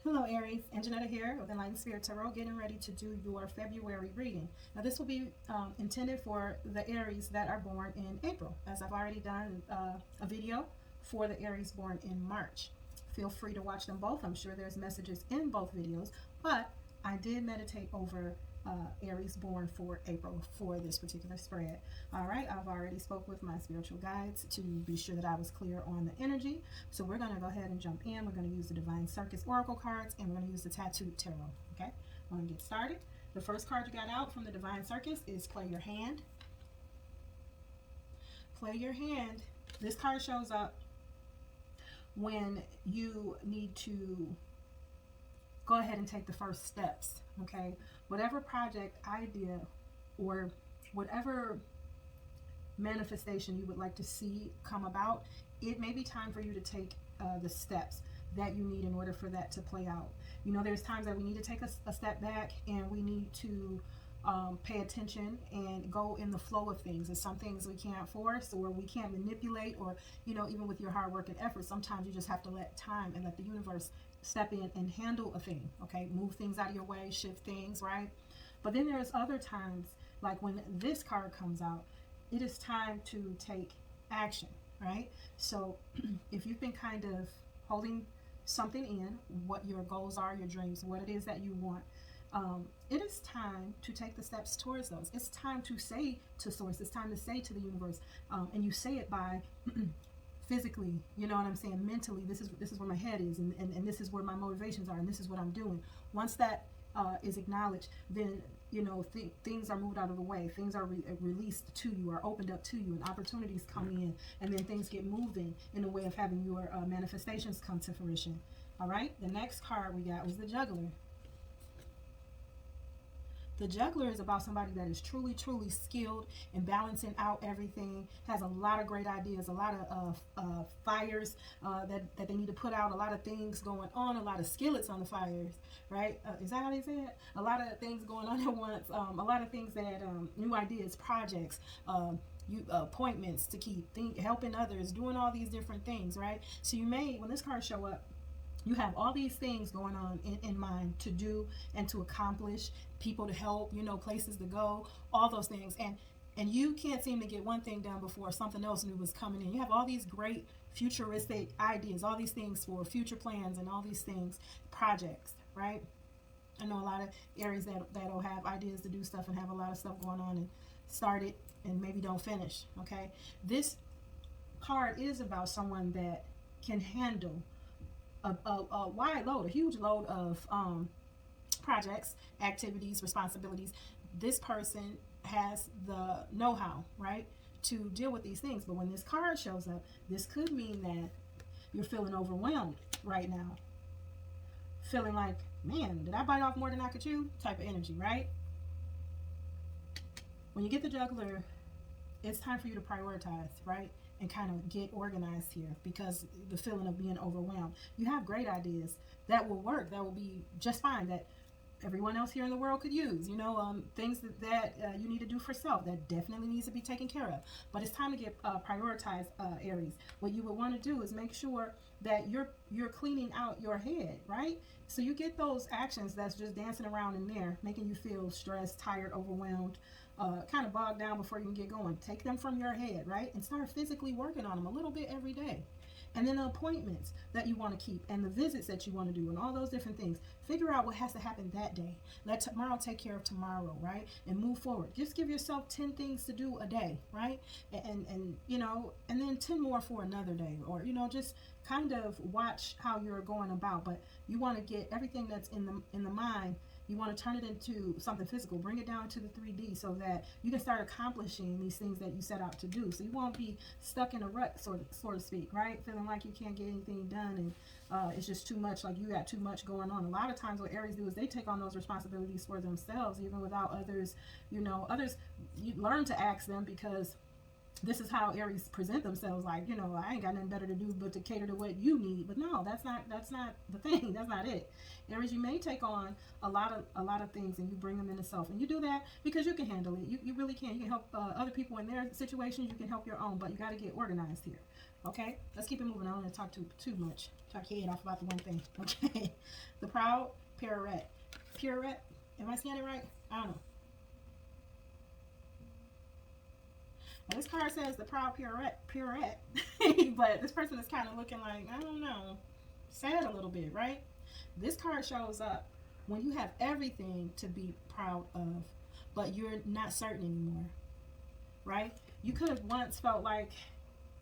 Hello Aries, Anjanetta here with Enlightened Spirit Tarot, getting ready to do your February reading. Now this will be intended for the Aries that are born in April, as I've already done a video for the Aries born in March. Feel free to watch them both. I'm sure there's messages in both videos, but I did meditate over Aries born for April for this particular spread. All right, I've already spoke with my spiritual guides to be sure that I was clear on the energy. So we're going to go ahead and jump in. We're going to use the Divine Circus Oracle cards, and we're going to use the Tattooed Tarot. Okay, we're going to get started. The first card you got out from the Divine Circus is Play Your Hand. Play Your Hand. This card shows up when you need to go ahead and take the first steps. Okay, whatever project, idea, or whatever manifestation you would like to see come about, it may be time for you to take the steps that you need in order for that to play out. You know, there's times that we need to take a step back and we need to pay attention and go in the flow of things. There's some things we can't force or we can't manipulate, or, you know, even with your hard work and effort, sometimes you just have to let time and let the universe step in and handle a thing. Okay, move things out of your way, shift things, right? But then there's other times, like when this card comes out, it is time to take action, right? So if you've been kind of holding something in, what your goals are, your dreams, what it is that you want, it is time to take the steps towards those. It's time to say to source, it's time to say to the universe, and you say it by physically, you know what I'm saying, mentally, this is where my head is, and this is where my motivations are, and this is what I'm doing. Once that is acknowledged, then, you know, things are moved out of the way, things are released to you, are opened up to you, and opportunities come in, and then things get moving in a way of having your manifestations come to fruition. All right, the next card we got was the Juggler. The Juggler is about somebody that is truly, truly skilled in balancing out everything, has a lot of great ideas, a lot of fires that they need to put out, a lot of things going on, a lot of skillets on the fires, right? Is that how they say it? A lot of things going on at once, a lot of things that, new ideas, projects, appointments to keep, helping others, doing all these different things, right? So you may, when this card show up, you have all these things going on in mind to do and to accomplish, people to help, you know, places to go, all those things. And you can't seem to get one thing done before something else new was coming in. You have all these great futuristic ideas, all these things for future plans and all these things, projects, right? I know a lot of Aries that'll have ideas to do stuff and have a lot of stuff going on and start it and maybe don't finish, okay? This card is about someone that can handle a wide load, a huge load of projects, activities, responsibilities. This person has the know-how, right, to deal with these things. But when this card shows up, this could mean that you're feeling overwhelmed right now. Feeling like, man, did I bite off more than I could chew? Type of energy, right? When you get the Juggler, it's time for you to prioritize, right? And kind of get organized here, because the feeling of being overwhelmed. You have great ideas that will work, that will be just fine, that everyone else here in the world could use, you know, things that you need to do for self that definitely needs to be taken care of. But it's time to get prioritized, Aries. What you would want to do is make sure that you're cleaning out your head, right? So you get those actions that's just dancing around in there, making you feel stressed, tired, overwhelmed, kind of bogged down before you can get going. Take them from your head, right? And start physically working on them a little bit every day. And then the appointments that you want to keep and the visits that you want to do and all those different things. Figure out what has to happen that day. Let tomorrow take care of tomorrow, right? And move forward. Just give yourself 10 things to do a day, right? And you know, and then 10 more for another day, or, you know, just kind of watch how you're going about. But you want to get everything that's in the mind. You want to turn it into something physical, bring it down to the 3D so that you can start accomplishing these things that you set out to do. So you won't be stuck in a rut, so to speak, right? Feeling like you can't get anything done and it's just too much, like you got too much going on. A lot of times what Aries do is they take on those responsibilities for themselves, even without others, you know, you learn to ask them, because this is how Aries present themselves, like, you know, I ain't got nothing better to do but to cater to what you need. But no, that's not the thing. That's not it. Aries, you may take on a lot of things and you bring them into self, and you do that because you can handle it. You really can. You can help other people in their situations. You can help your own, but you got to get organized here. Okay, let's keep it moving. I don't want to talk too much. Talk your head off about the one thing. Okay, the proud pirouette. Pirouette. Am I saying it right? I don't know. Now, this card says the proud pirouette. But this person is kind of looking like, I don't know, sad a little bit, right? This card shows up when you have everything to be proud of, but you're not certain anymore, right? You could have once felt like,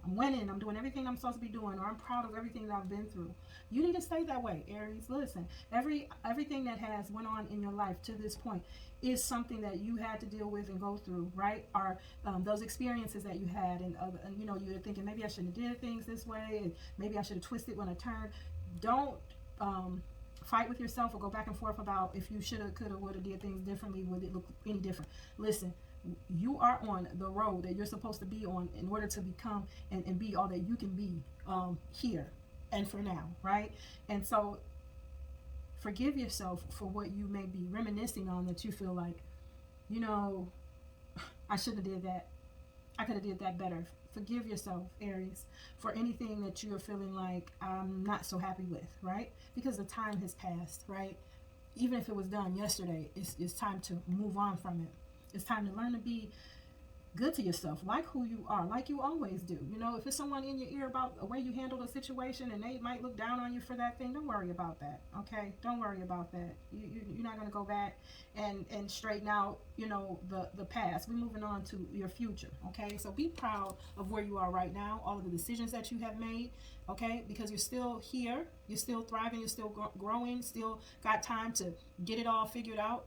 I'm winning, I'm doing everything I'm supposed to be doing, or I'm proud of everything that I've been through. You need to stay that way, Aries. Listen, everything that has went on in your life to this point is something that you had to deal with and go through, right? Or those experiences that you had, and you know, you're thinking, maybe I shouldn't have did things this way, and maybe I should have twisted when I turned. Don't fight with yourself or go back and forth about if you should have, could have, would have did things differently. Would it look any different? Listen, you are on the road that you're supposed to be on in order to become and be all that you can be here and for now, right? And so forgive yourself for what you may be reminiscing on that you feel like, you know, I should have did that. I could have did that better. Forgive yourself, Aries, for anything that you're feeling like I'm not so happy with, right? Because the time has passed, right? Even if it was done yesterday, it's time to move on from it. It's time to learn to be good to yourself, like who you are, like you always do. You know, if it's someone in your ear about the way you handle the situation and they might look down on you for that thing, don't worry about that, okay? Don't worry about that. You're not going to go back and straighten out, you know, the past. We're moving on to your future, okay? So be proud of where you are right now, all of the decisions that you have made, okay? Because you're still here, you're still thriving, you're still growing, still got time to get it all figured out.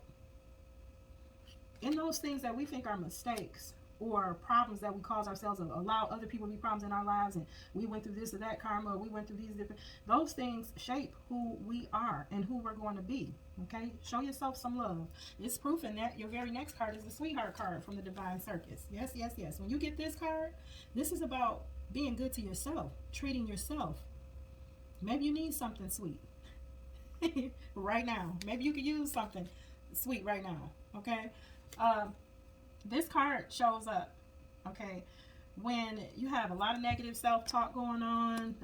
In those things that we think are mistakes or problems that we cause ourselves, or allow other people to be problems in our lives, and we went through this or that karma, or we went through these different, those things shape who we are and who we're going to be, okay? Show yourself some love. It's proof in that your very next card is the sweetheart card from the Divine Circus. Yes, yes, yes. When you get this card, this is about being good to yourself, treating yourself. Maybe you need something sweet right now. Maybe you could use something sweet right now, okay? This card shows up, okay, when you have a lot of negative self-talk going on.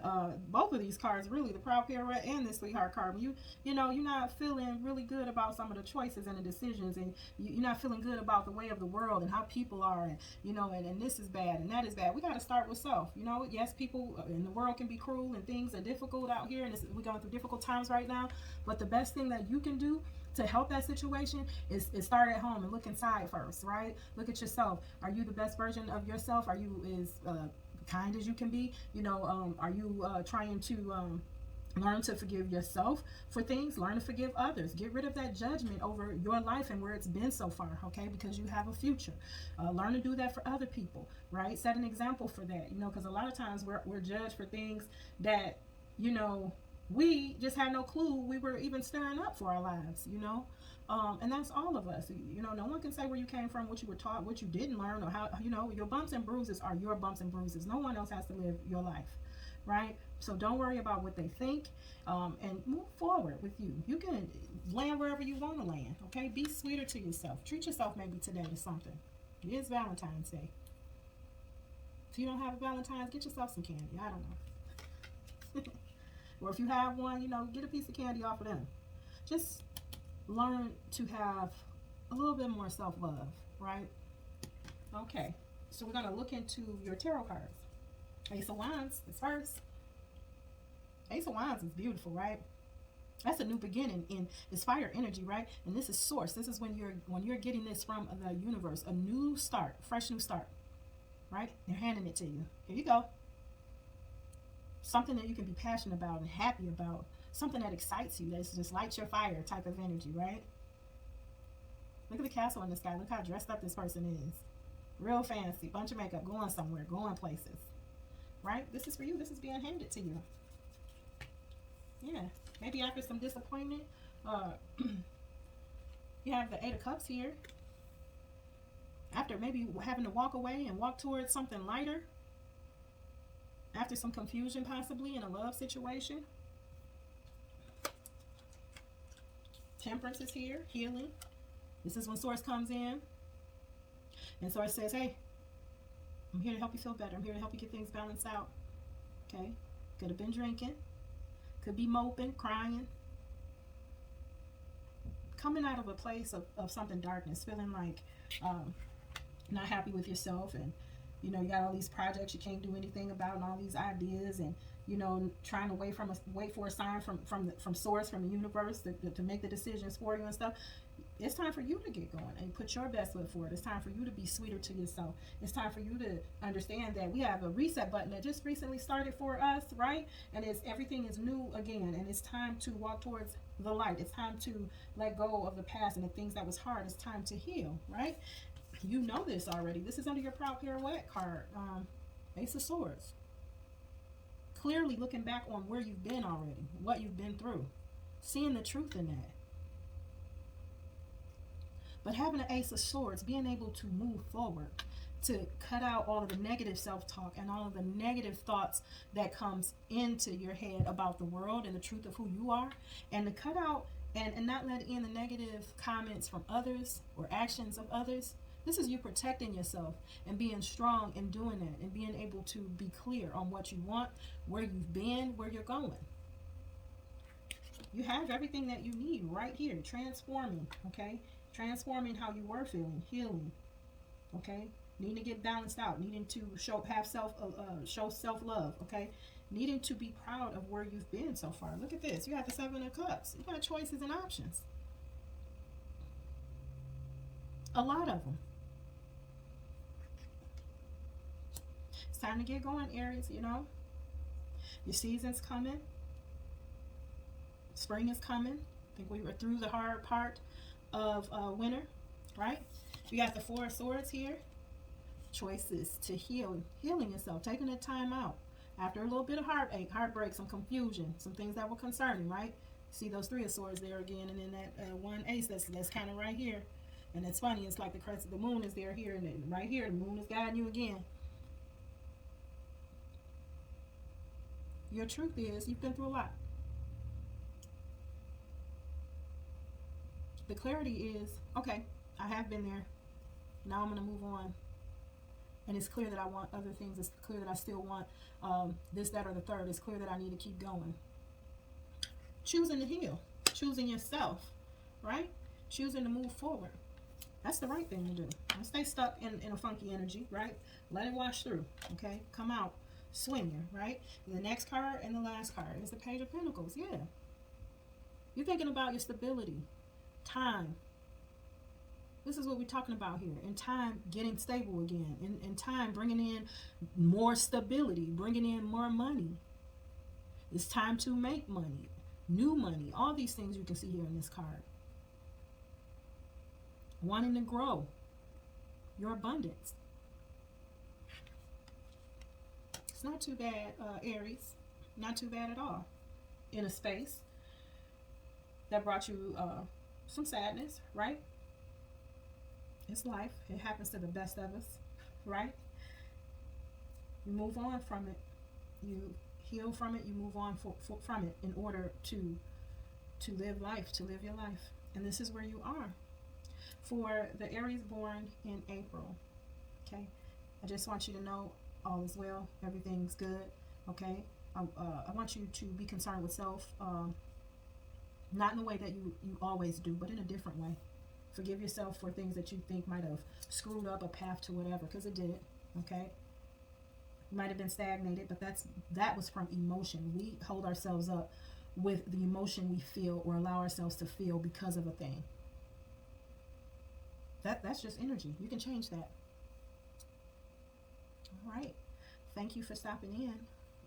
Both of these cards, really, the Proud Pirouette and the Sweetheart card, when you know, you're not feeling really good about some of the choices and the decisions, and you're not feeling good about the way of the world and how people are, and you know, and this is bad and that is bad. We got to start with self. You know, yes, people in the world can be cruel and things are difficult out here, and we're going through difficult times right now, but the best thing that you can do to help that situation is start at home and look inside first, right? Look at yourself. Are you the best version of yourself? Are you as kind as you can be? You know, are you trying to learn to forgive yourself for things? Learn to forgive others. Get rid of that judgment over your life and where it's been so far, okay? Because you have a future. Learn to do that for other people, right? Set an example for that, you know, because a lot of times we're judged for things that, you know, we just had no clue we were even stirring up for our lives, you know. And that's all of us. You know, no one can say where you came from, what you were taught, what you didn't learn, or how, you know, your bumps and bruises are your bumps and bruises. No one else has to live your life, right? So don't worry about what they think, and move forward with you. You can land wherever you want to land, okay? Be sweeter to yourself. Treat yourself maybe today to something. It is Valentine's Day. If you don't have a Valentine's, get yourself some candy. I don't know. Or if you have one, you know, get a piece of candy off of them. Just learn to have a little bit more self-love, right? Okay, so we're going to look into your tarot cards. Ace of Wands is first. Ace of Wands is beautiful, right? That's a new beginning in this fire energy, right? And this is source. This is when you're getting this from the universe, a new start, fresh new start, right? They're handing it to you. Here you go. Something that you can be passionate about and happy about. Something that excites you, that just lights your fire type of energy, right? Look at the castle in the sky. Look how dressed up this person is. Real fancy. Bunch of makeup. Going somewhere. Going places. Right? This is for you. This is being handed to you. Yeah. Maybe after some disappointment, you have the Eight of Cups here. After maybe having to walk away and walk towards something lighter. After some confusion possibly in a love situation. Temperance is here, healing. This is when Source comes in. And Source says, hey, I'm here to help you feel better. I'm here to help you get things balanced out. Okay, could have been drinking, could be moping, crying, coming out of a place of something darkness, feeling like not happy with yourself, and you know you got all these projects you can't do anything about, and all these ideas, and you know trying to wait for a sign from source, from the universe, to make the decisions for you and stuff. It's time for you to get going and put your best foot forward. It's time for you to be sweeter to yourself. It's time for you to understand that we have a reset button that just recently started for us, right? And everything is new again, and it's time to walk towards the light. It's time to let go of the past and the things that was hard. It's time to heal, right? You know this already. This is under your Proud Pirouette card. Ace of Swords. Clearly looking back on where you've been already, what you've been through, seeing the truth in that. But having an Ace of Swords, being able to move forward, to cut out all of the negative self-talk and all of the negative thoughts that comes into your head about the world and the truth of who you are, and to cut out and not let in the negative comments from others or actions of others. This is you protecting yourself and being strong in doing that, and being able to be clear on what you want, where you've been, where you're going. You have everything that you need right here. Transforming, okay? Transforming how you were feeling, healing, okay? Needing to get balanced out, needing to show self-love, okay? Needing to be proud of where you've been so far. Look at this. You have the Seven of Cups. You got choices and options. A lot of them. It's time to get going, Aries, you know? Your season's coming. Spring is coming. I think we were through the hard part of winter, right? You got the Four of Swords here. Choices to healing yourself, taking the time out after a little bit of heartache, heartbreak, some confusion, some things that were concerning, right? See those Three of Swords there again, and then that one Ace that's kind of right here. And it's funny, it's like the crest of the moon is there here, and then right here the moon is guiding you again. Your truth is you've been through a lot. The clarity is, okay, I have been there. Now I'm going to move on. And it's clear that I want other things. It's clear that I still want this, that, or the third. It's clear that I need to keep going. Choosing to heal. Choosing yourself, right? Choosing to move forward. That's the right thing to do. Don't stay stuck in a funky energy, right? Let it wash through, okay? Come out swinging, right? The next card and the last card is the Page of Pinnacles. Yeah. You're thinking about your stability. Time. This is what we're talking about here. In time, getting stable again. In time, bringing in more stability, bringing in more money. It's time to make money, new money. All these things you can see here in this card. Wanting to grow your abundance. It's not too bad, Aries. Not too bad at all. In a space that brought you some sadness, right? It's life. It happens to the best of us, right? You move on from it. You heal from it. You move on from it in order to live life, to live your life. And this is where you are. For the Aries born in April, okay? I just want you to know all is well. Everything's good, okay? I want you to be concerned with self, not in the way that you always do, but in a different way. Forgive yourself for things that you think might have screwed up a path to whatever, because it did, okay? You might have been stagnated, but that was from emotion. We hold ourselves up with the emotion we feel or allow ourselves to feel because of a thing. That's just energy. You can change that. All right. Thank you for stopping in.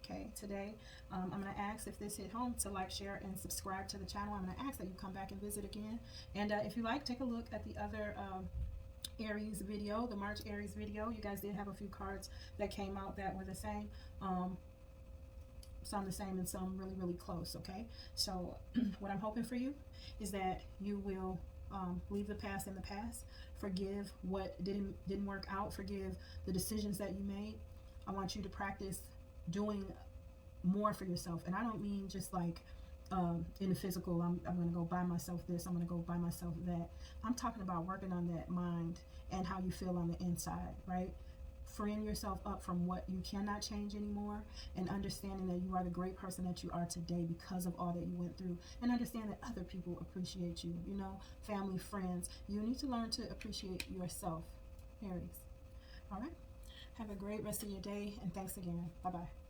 Okay, today I'm going to ask, if this hit home, to like, share, and subscribe to the channel. I'm going to ask that you come back and visit again. And if you like, take a look at the other Aries video, the March Aries video. You guys did have a few cards that came out that were the same. Some the same and some really, really close, okay? So what I'm hoping for you is that you will leave the past in the past. Forgive what didn't work out. Forgive the decisions that you made. I want you to practice doing more for yourself. And I don't mean just like in the physical, I'm going to go buy myself this, I'm going to go buy myself that. I'm talking about working on that mind and how you feel on the inside, right? freeing yourself up from what you cannot change anymore, and understanding that you are the great person that you are today because of all that you went through, and understand that other people appreciate you, you know, family, friends. You need to learn to appreciate yourself, Aries. All right. Have a great rest of your day, and thanks again. Bye-bye.